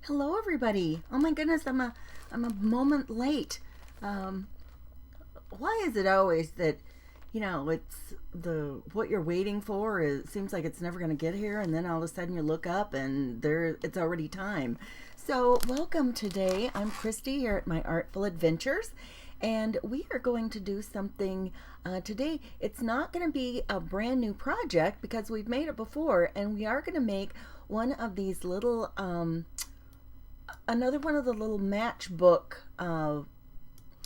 Hello, everybody. Oh my goodness, I'm a moment late. Why is it always that, it's what you're waiting for it seems like it's never going to get here, and then all of a sudden you look up and it's already time. So, welcome today. I'm Christy here at my Artful Adventures, and we are going to do something today. It's not going to be a brand new project because we've made it before, and we are going to make one of these little another one of the little Matchbook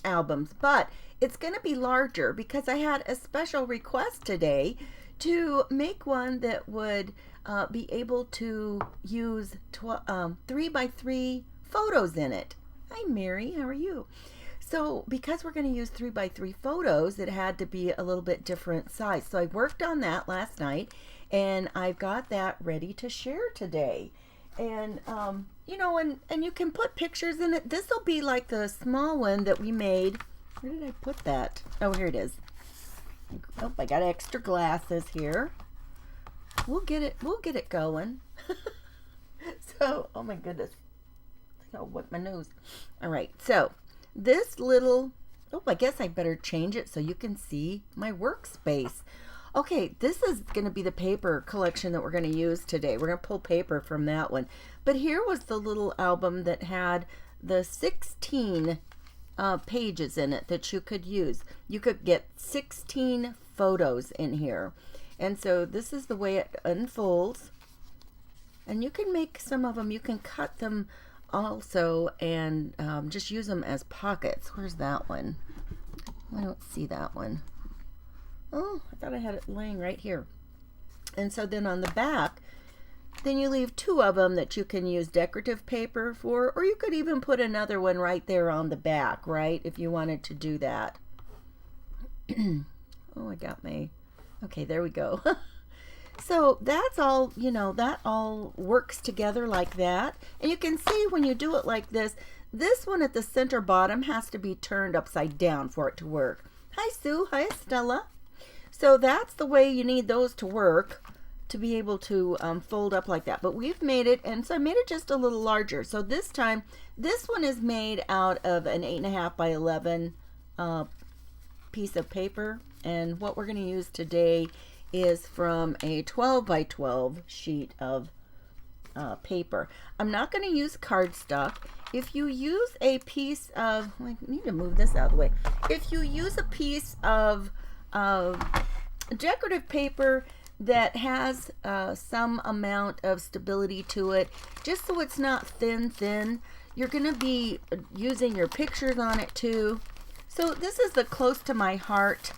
albums, but it's going to be larger because I had a special request today to make one that would be able to use 3x3 photos in it. Hi Mary, how are you? So because we're going to use 3x3 photos, it had to be a little bit different size. So I worked on that last night, and I've got that ready to share today. And and you can put pictures in it. This will be like the small one that we made. Where did I put that? Oh, here it is. Oh, I got extra glasses here. We'll get it going. So, oh my goodness, I'll wipe my nose. All right, so this little, I guess I better change it so you can see my workspace. Okay, this is going to be the paper collection that we're going to use today. We're going to pull paper from that one. But here was the little album that had the 16 pages in it that you could use. You could get 16 photos in here. And so this is the way it unfolds. And you can make some of them, you can cut them also and just use them as pockets. Where's that one? I don't see that one. Oh, I thought I had it laying right here. And so then on the back, then you leave two of them that you can use decorative paper for, or you could even put another one right there on the back, right, if you wanted to do that. Oh, I got my, okay, there we go. So that's all, that all works together like that. And you can see when you do it like this one at the center bottom has to be turned upside down for it to work. Hi, Sue. Hi, Estella. So that's the way you need those to work, to be able to fold up like that. But we've made it, and so I made it just a little larger. So this time, this one is made out of an 8.5 by 11 piece of paper. And what we're going to use today is from a 12 by 12 sheet of paper. I'm not going to use cardstock. If you use a piece of, I need to move this out of the way. If you use a piece of decorative paper that has some amount of stability to it, just so it's not thin, you're going to be using your pictures on it too. So this is the Close to My Heart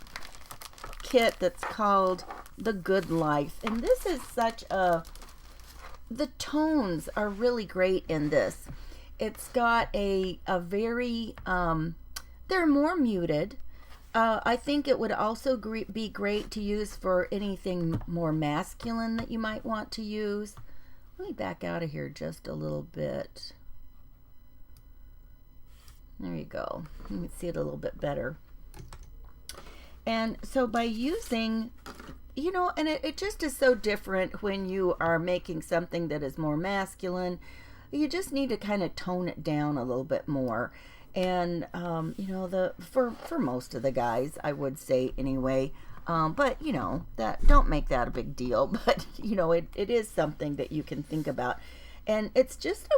kit that's called The Good Life, and this is the tones are really great in this. It's got a very they're more muted. I think it would also be great to use for anything more masculine that you might want to use. Let me back out of here just a little bit. There you go. You can see it a little bit better. And so by using, and it just is so different when you are making something that is more masculine. You just need to kind of tone it down a little bit more. And for most of the guys, I would say anyway, but that, don't make that a big deal, but it is something that you can think about. And it's just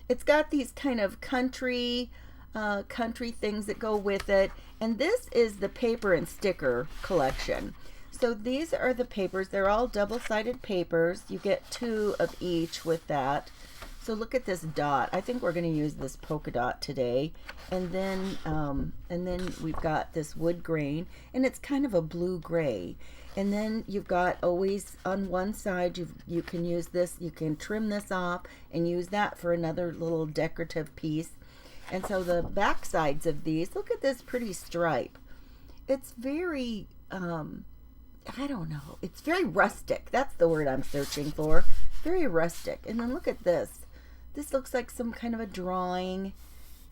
it's got these kind of country things that go with it. And this is the paper and sticker collection. So these are the papers. They're all double-sided papers. You get 2 of each with that. So look at this dot. I think we're going to use this polka dot today. And then we've got this wood grain, and it's kind of a blue gray. And then you've got always on one side, you can use this, you can trim this off and use that for another little decorative piece. And so the back sides of these, look at this pretty stripe. It's very, I don't know, it's very rustic. That's the word I'm searching for. Very rustic. And then look at this. This looks like some kind of a drawing,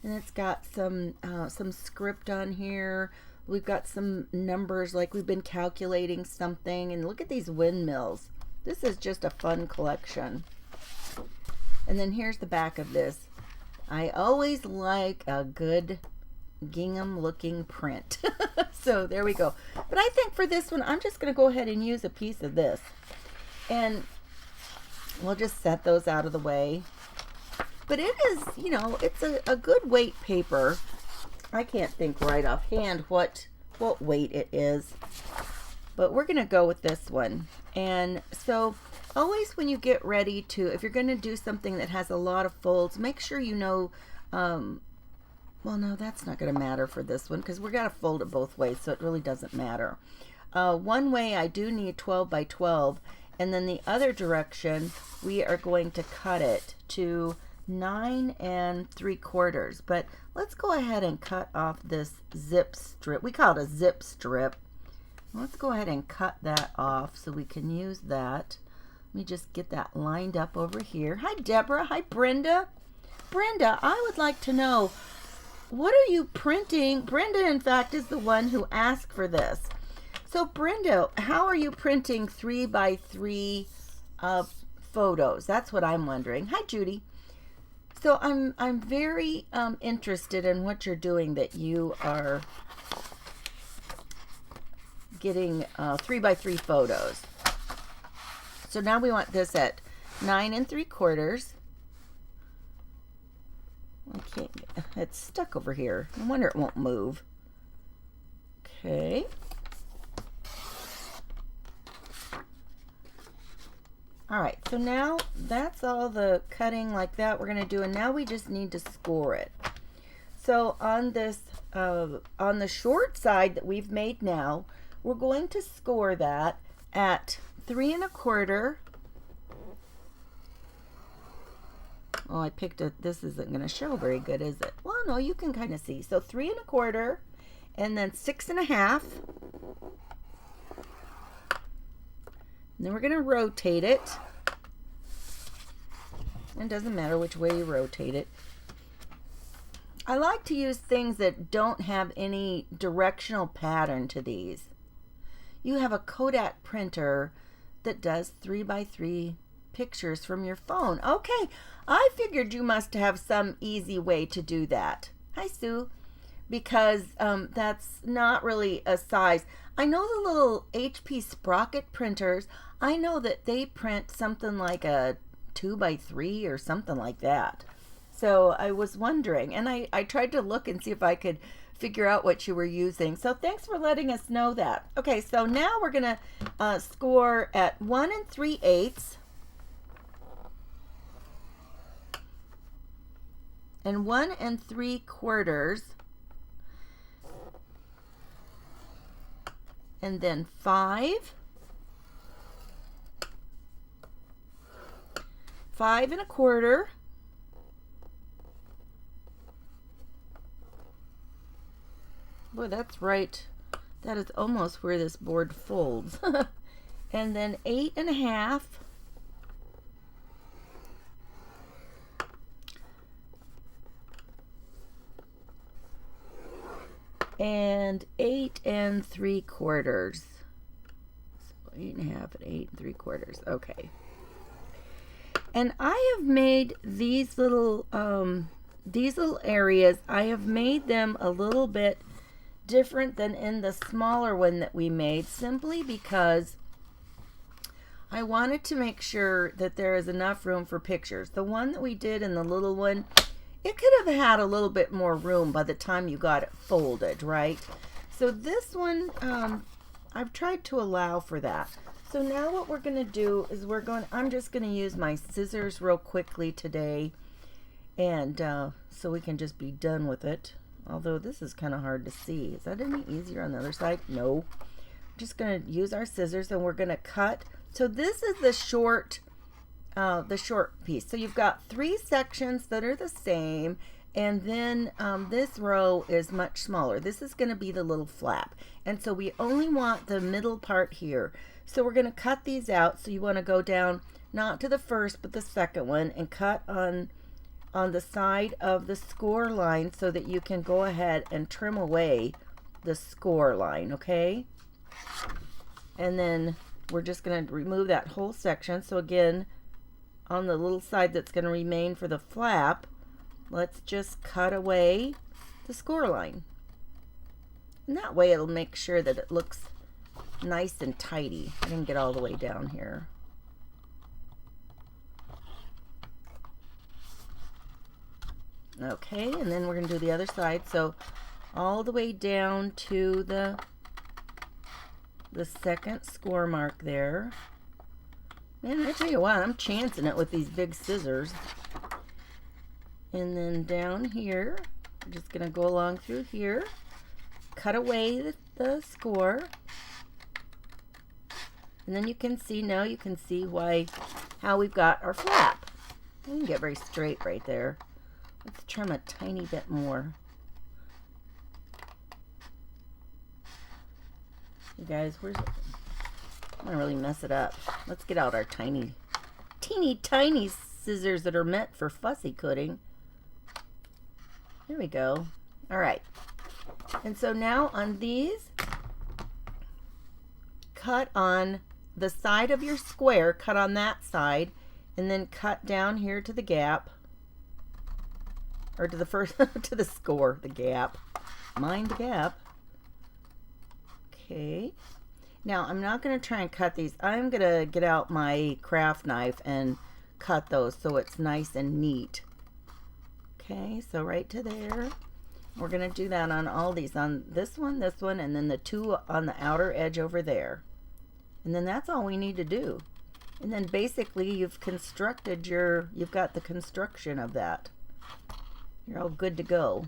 and it's got some script on here. We've got some numbers, like we've been calculating something. And look at these windmills. This is just a fun collection. And then here's the back of this. I always like a good gingham looking print. So there we go. But I think for this one, I'm just going to go ahead and use a piece of this. And we'll just set those out of the way. But it is, you know, it's a good weight paper. I can't think right offhand what weight it is. But we're going to go with this one. And so always when you get ready to, if you're going to do something that has a lot of folds, make sure you know, well, no, that's not going to matter for this one because we're going to fold it both ways, so it really doesn't matter. One way I do need 12 by 12, and then the other direction, we are going to cut it to 9 3/4. But let's go ahead and cut off this zip strip. We call it a zip strip. Let's go ahead and cut that off so we can use that. Let me just get that lined up over here. Hi, Deborah. Hi, Brenda. Brenda, I would like to know, what are you printing? Brenda, in fact, is the one who asked for this. So, Brenda, how are you printing 3 by 3 photos? That's what I'm wondering. Hi, Judy. So, I'm very interested in what you're doing, that you are getting 3 by 3 photos. So now we want this at 9 3/4. I can't get, it's stuck over here. I wonder it won't move. Okay. All right, so now that's all the cutting like that we're going to do, and now we just need to score it. So on this, on the short side that we've made now, we're going to score that at 3 1/4. Oh, I picked a, this isn't going to show very good, is it? Well, no, you can kind of see. So 3 1/4, and then 6 1/2. And then we're going to rotate it. It doesn't matter which way you rotate it. I like to use things that don't have any directional pattern to these. You have a Kodak printer that does 3 by 3 pictures from your phone. Okay, I figured you must have some easy way to do that. Hi, Sue. Because that's not really a size. I know the little HP Sprocket printers, I know that they print something like a 2 by 3 or something like that. So I was wondering, and I tried to look and see if I could figure out what you were using. So thanks for letting us know that. Okay, so now we're going to score at 1 3/8 and 1 3/4, and then 5, 5 1/4, boy, that's right. That is almost where this board folds. And then 8 1/2. And 8 3/4. So 8 1/2 and 8 3/4. Okay. And I have made these little areas, I have made them a little bit different than in the smaller one that we made, simply because I wanted to make sure that there is enough room for pictures. The one that we did in the little one, it could have had a little bit more room by the time you got it folded, right? So this one, I've tried to allow for that. So now what we're going to do is I'm just going to use my scissors real quickly today, and so we can just be done with it. Although this is kind of hard to see. Is that any easier on the other side? No. We're just going to use our scissors, and we're going to cut. So this is the short piece. So you've got 3 sections that are the same, and then this row is much smaller. This is going to be the little flap, and so we only want the middle part here. So we're going to cut these out. So you want to go down not to the first but the second one and cut on the side of the score line so that you can go ahead and trim away the score line, okay? And then we're just going to remove that whole section. So again, on the little side that's going to remain for the flap, let's just cut away the score line. And that way it'll make sure that it looks nice and tidy. I didn't get all the way down here. Okay, and then we're going to do the other side. So all the way down to the second score mark there. Man, I tell you what, I'm chancing it with these big scissors. And then down here, we're just going to go along through here, cut away the score. And then you can see, now you can see how we've got our flap. I didn't get very straight right there. Let's trim a tiny bit more. You guys, where's it? I'm gonna really mess it up. Let's get out our teeny tiny scissors that are meant for fussy cutting. There we go. All right. And so now on these, cut on the side of your square, cut on that side, and then cut down here to the gap. Or to the first, to the score, the gap. Mind the gap. Okay. Now, I'm not going to try and cut these. I'm going to get out my craft knife and cut those so it's nice and neat. Okay, so right to there. We're going to do that on all these. On this one, and then the two on the outer edge over there. And then that's all we need to do. And then basically you've constructed you've got the construction of that. You're all good to go.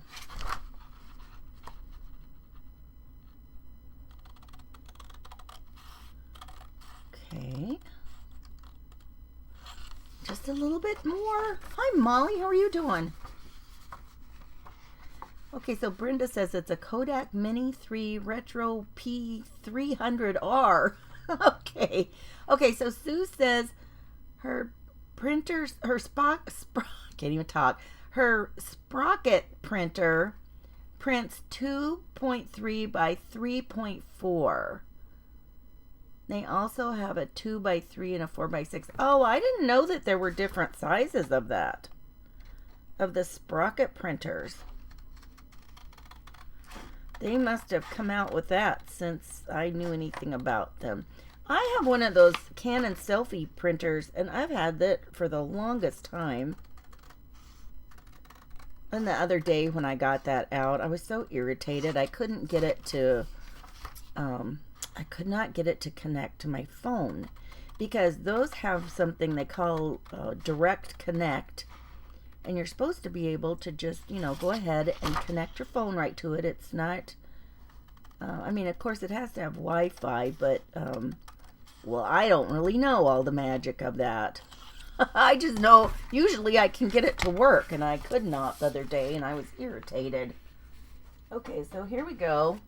Okay. Just a little bit more. Hi, Molly. How are you doing? Okay, so Brenda says it's a Kodak Mini 3 Retro P300R. Okay. Okay, so Sue says her printers, can't even talk. Her Sprocket printer prints 2.3 by 3.4. They also have a 2 by 3 and a 4 by 6. Oh, I didn't know that there were different sizes of that. Of the Sprocket printers. They must have come out with that since I knew anything about them. I have one of those Canon selfie printers, and I've had that for the longest time. And the other day when I got that out, I was so irritated. I couldn't get it to, I could not get it to connect to my phone, because those have something they call direct connect, and you're supposed to be able to just, go ahead and connect your phone right to it. It's not, I mean, of course it has to have Wi-Fi, but, well, I don't really know all the magic of that. I just know usually I can get it to work, and I could not the other day, and I was irritated. Okay, so here we go.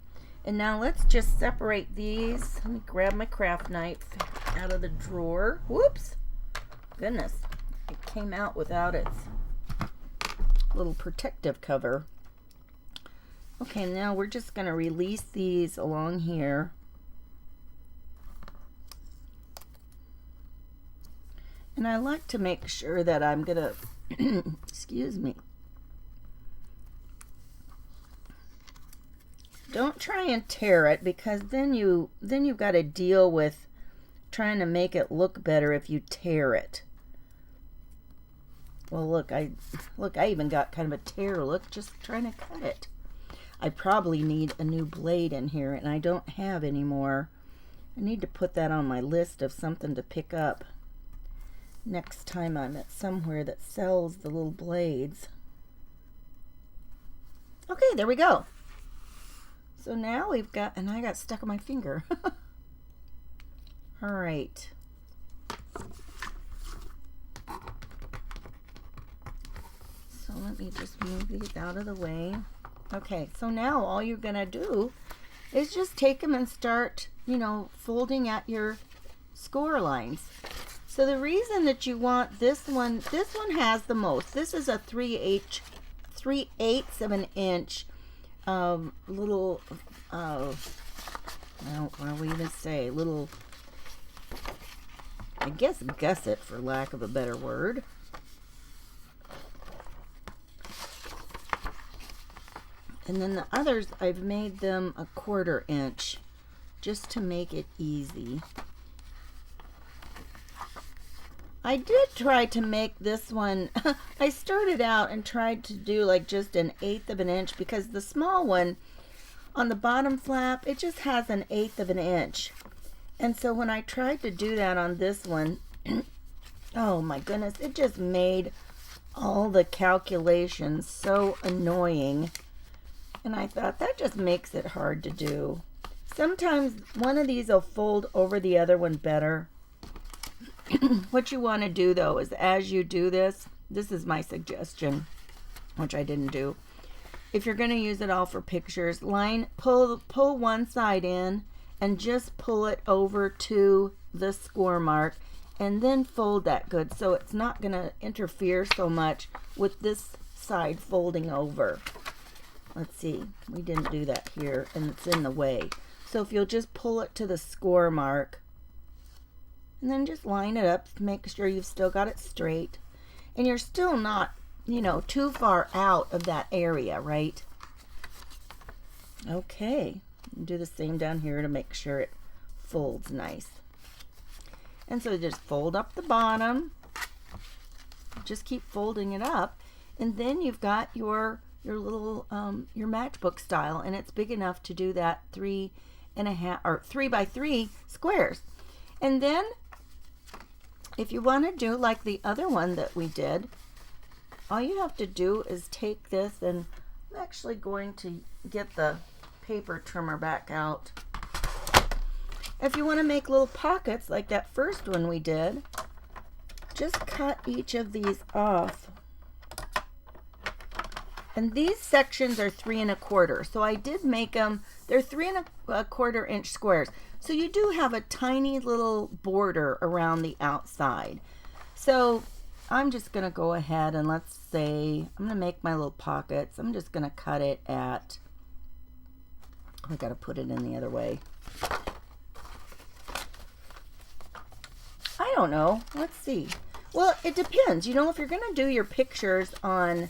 And now let's just separate these. Let me grab my craft knife out of the drawer. Whoops. Goodness. It came out without its little protective cover. Okay, now we're just going to release these along here. And I like to make sure that I'm going to, excuse me. Don't try and tear it, because then you've got to deal with trying to make it look better if you tear it. Well, look, I even got kind of a tear look just trying to cut it. I probably need a new blade in here, and I don't have any more. I need to put that on my list of something to pick up next time I'm at somewhere that sells the little blades. Okay, there we go. So now we've got, and I got stuck on my finger. All right. So let me just move these out of the way. Okay, so now all you're going to do is just take them and start, folding at your score lines. So the reason that you want this one has the most. This is a 3/8 of an inch little, what do we even say? Little I guess gusset for lack of a better word. And then the others, I've made them a 1/4 inch just to make it easy. I did try to make this one, I started out and tried to do like just 1/8 of an inch because the small one on the bottom flap, it just has 1/8 of an inch. And so when I tried to do that on this one, oh my goodness, it just made all the calculations so annoying. And I thought that just makes it hard to do. Sometimes one of these will fold over the other one better. What you want to do though is as you do this, this is my suggestion, which I didn't do. If you're going to use it all for pictures, pull one side in and just pull it over to the score mark and then fold that good so it's not going to interfere so much with this side folding over. Let's see, we didn't do that here and it's in the way. So if you'll just pull it to the score mark and then just line it up to make sure you've still got it straight and you're still not, you know, too far out of that area, right? Okay, do the same down here to make sure it folds nice. And so just fold up the bottom, just keep folding it up, and then you've got your little your matchbook style, and it's big enough to do that 3.5 or 3 by 3 squares. And then if you want to do like the other one that we did, all you have to do is take this, and I'm actually going to get the paper trimmer back out. If you want to make little pockets like that first one we did, just cut each of these off. And these sections are 3 1/4. So I did make them, they're 3 1/4 inch squares. So you do have a tiny little border around the outside. So I'm just going to go ahead and let's say, I'm going to make my little pockets. I'm just going to cut it at, I got to put it in the other way. I don't know. Let's see. Well, it depends. You know, if you're going to do your pictures on,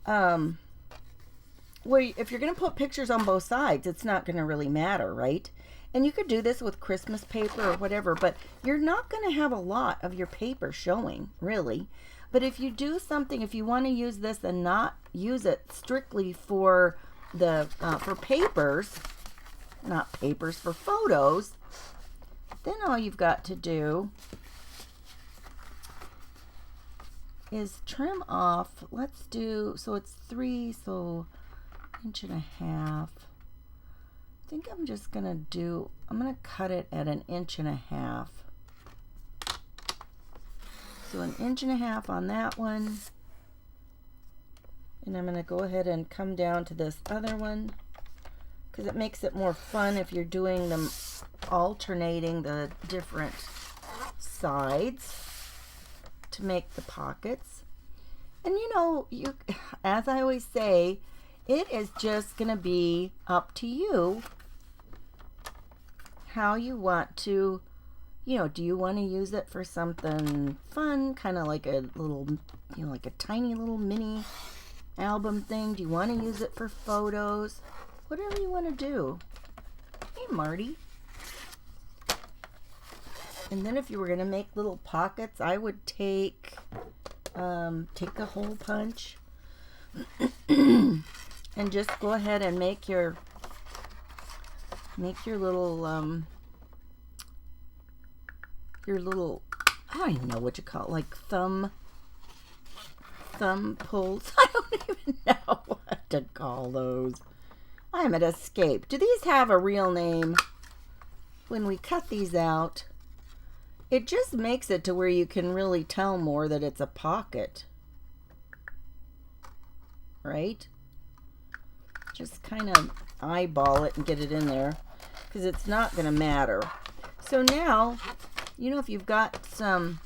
if you're going to put pictures on both sides, it's not going to really matter, right? And you could do this with Christmas paper or whatever, but you're not going to have a lot of your paper showing, really. But if you do something, if you want to use this and not use it strictly for the for papers, not papers, for photos, then all you've got to do is trim off. Let's do, so it's 3, so 1.5 inches. I think I'm just gonna do, I'm gonna cut it at 1.5 inches. So 1.5 inches on that one. And I'm gonna go ahead and come down to this other one because it makes it more fun if you're doing them alternating the different sides to make the pockets. And you know, you, as I always say, it is just gonna be up to you how you want to, you know, do you want to use it for something fun, kind of like a little, you know, like a tiny little mini album thing? Do you want to use it for photos? Whatever you want to do. Hey, Marty. And then if you were going to make little pockets, I would take a hole punch and just go ahead and make your little, I don't even know what you call it, like thumb pulls. I don't even know what to call those. I'm at escape. Do these have a real name? When we cut these out, it just makes it to where you can really tell more that it's a pocket. Right? Just kind of eyeball it and get it in there because it's not going to matter. So now, you know, if you've got some,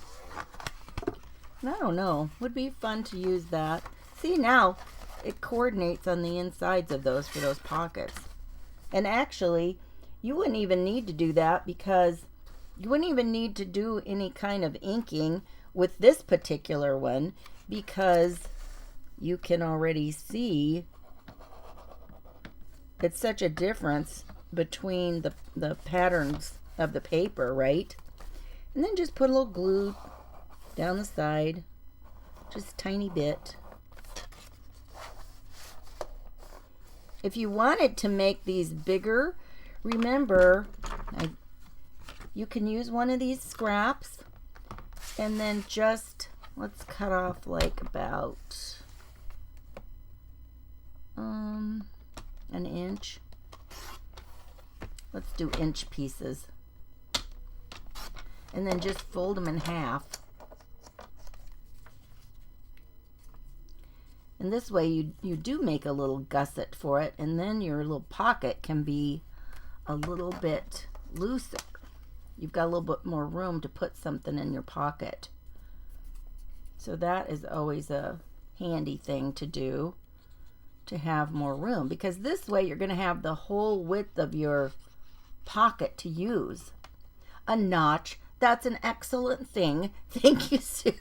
I don't know, would be fun to use that. See, now it coordinates on the insides of those for those pockets. And actually, you wouldn't even need to do that because You wouldn't even need to do any kind of inking with this particular one because you can already see it's such a difference between the patterns of the paper, right? And then just put a little glue down the side, just a tiny bit. If you wanted to make these bigger, remember, you can use one of these scraps and then just, let's cut off like about an inch. Let's do inch pieces. And then just fold them in half. And this way you do make a little gusset for it, and then your little pocket can be a little bit looser. You've got a little bit more room to put something in your pocket. So that is always a handy thing to do, to have more room, because this way you're going to have the whole width of your pocket to use. A notch, that's an excellent thing. Thank you, Sue.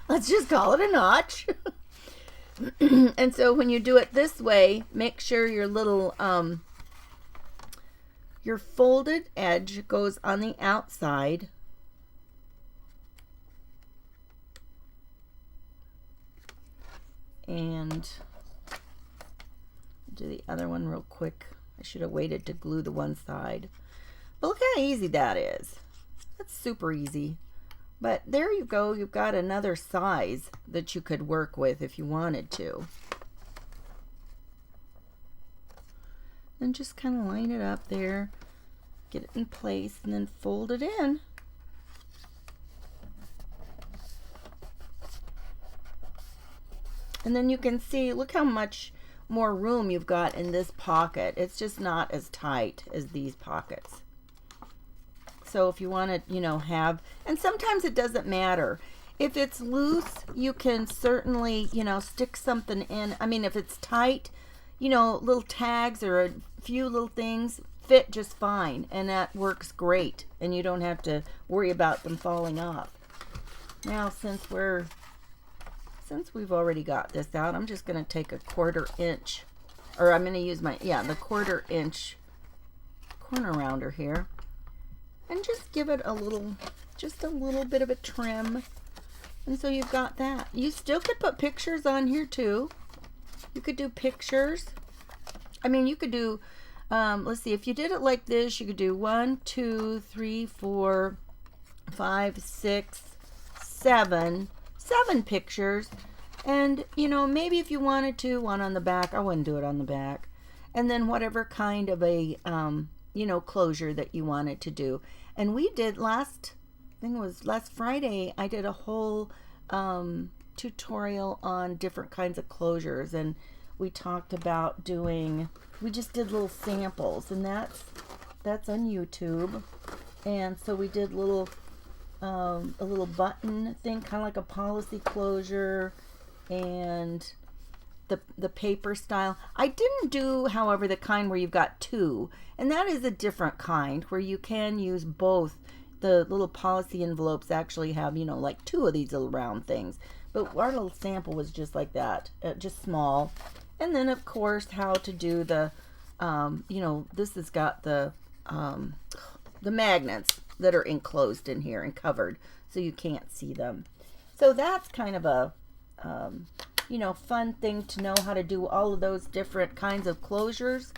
Let's just call it a notch. And so when you do it this way, make sure your little your folded edge goes on the outside. And do the other one real quick. I should have waited to glue the one side. But look how easy that is. That's super easy. But there you go. You've got another size that you could work with if you wanted to. Then just kind of line it up there. Get it in place and then fold it in. And then you can see, look how much more room you've got in this pocket. It's just not as tight as these pockets. So if you want to, you know, have, and sometimes it doesn't matter. If it's loose, you can certainly, you know, stick something in. I mean, if it's tight, you know, little tags or a few little things fit just fine. And that works great. And you don't have to worry about them falling off. Now, since we've already got this out, I'm just going to take a 1/4 inch, or I'm going to use my, the 1/4 inch corner rounder here, and just give it a little, just a little bit of a trim. And so you've got that. You still could put pictures on here too. You could do pictures. I mean, you could do, let's see, if you did it like this, you could do 1, 2, 3, 4, 5, 6, 7 pictures. And, you know, maybe if you wanted to, one on the back. I wouldn't do it on the back. And then whatever kind of a, you know, closure that you wanted to do. And we did I think it was last Friday, I did a whole tutorial on different kinds of closures. And we talked about doing, we just did little samples. And that's on YouTube. And so we did little, a little button thing, kind of like a policy closure, and the paper style. I didn't do, however, the kind where you've got two, and that is a different kind where you can use both. The little policy envelopes actually have, you know, like 2 of these little round things, but our little sample was just like that, just small. And then of course how to do the you know, this has got the magnets that are enclosed in here and covered so you can't see them. So that's kind of a you know, fun thing to know how to do all of those different kinds of closures.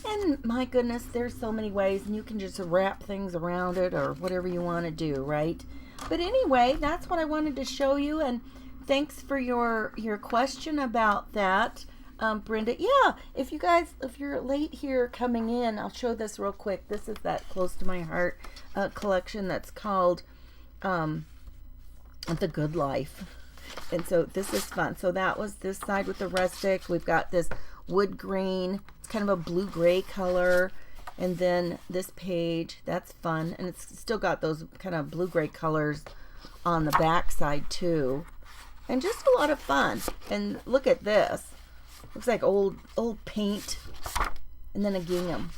And my goodness, there's so many ways, and you can just wrap things around it or whatever you want to do, right? But anyway, that's what I wanted to show you, and thanks for your question about that, Brenda. Yeah, if you're late here coming in, I'll show this real quick. This is that close to my heart collection that's called The Good Life. And so this is fun. So that was this side with the rustic. We've got this wood grain. It's kind of a blue-gray color. And then this page, that's fun. And it's still got those kind of blue-gray colors on the back side too. And just a lot of fun. And look at this. Looks like old paint. And then a gingham.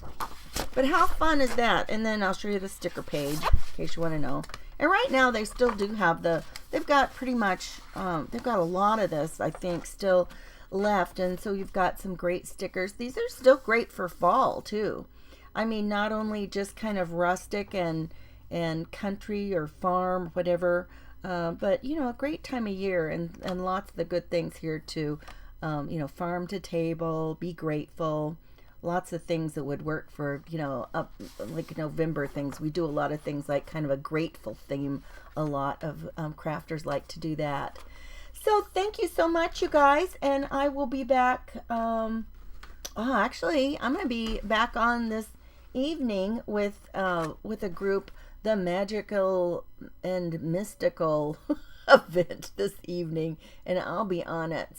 But how fun is that? And then I'll show you the sticker page in case you want to know. And right now they still do have they've got pretty much, they've got a lot of this, I think, still left. And so you've got some great stickers. These are still great for fall too. I mean, not only just kind of rustic and country or farm, whatever, but, you know, a great time of year, and lots of the good things here too. You know, farm to table, be grateful. Lots of things that would work for, you know, up like November things. We do a lot of things like kind of a grateful theme. A lot of crafters like to do that. So thank you so much, you guys, and I will be back. Actually, I'm going to be back on this evening with a group, the Magical and Mystical event this evening, and I'll be on at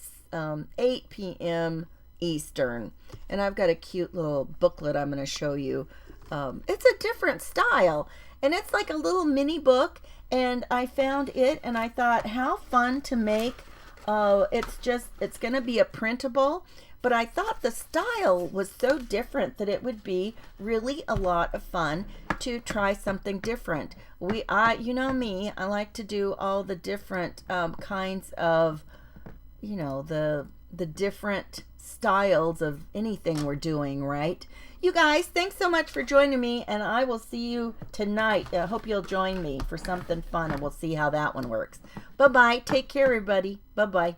8 p.m. Eastern, and I've got a cute little booklet I'm going to show you. It's a different style, and it's like a little mini book, and I found it and I thought, how fun to make. It's going to be a printable, but I thought the style was so different that it would be really a lot of fun to try something different. You know me, I like to do all the different kinds of, you know, the different styles of anything we're doing, right? You guys, thanks so much for joining me, and I will see you tonight. I hope you'll join me for something fun, and we'll see how that one works. Bye-bye. Take care, everybody. Bye-bye.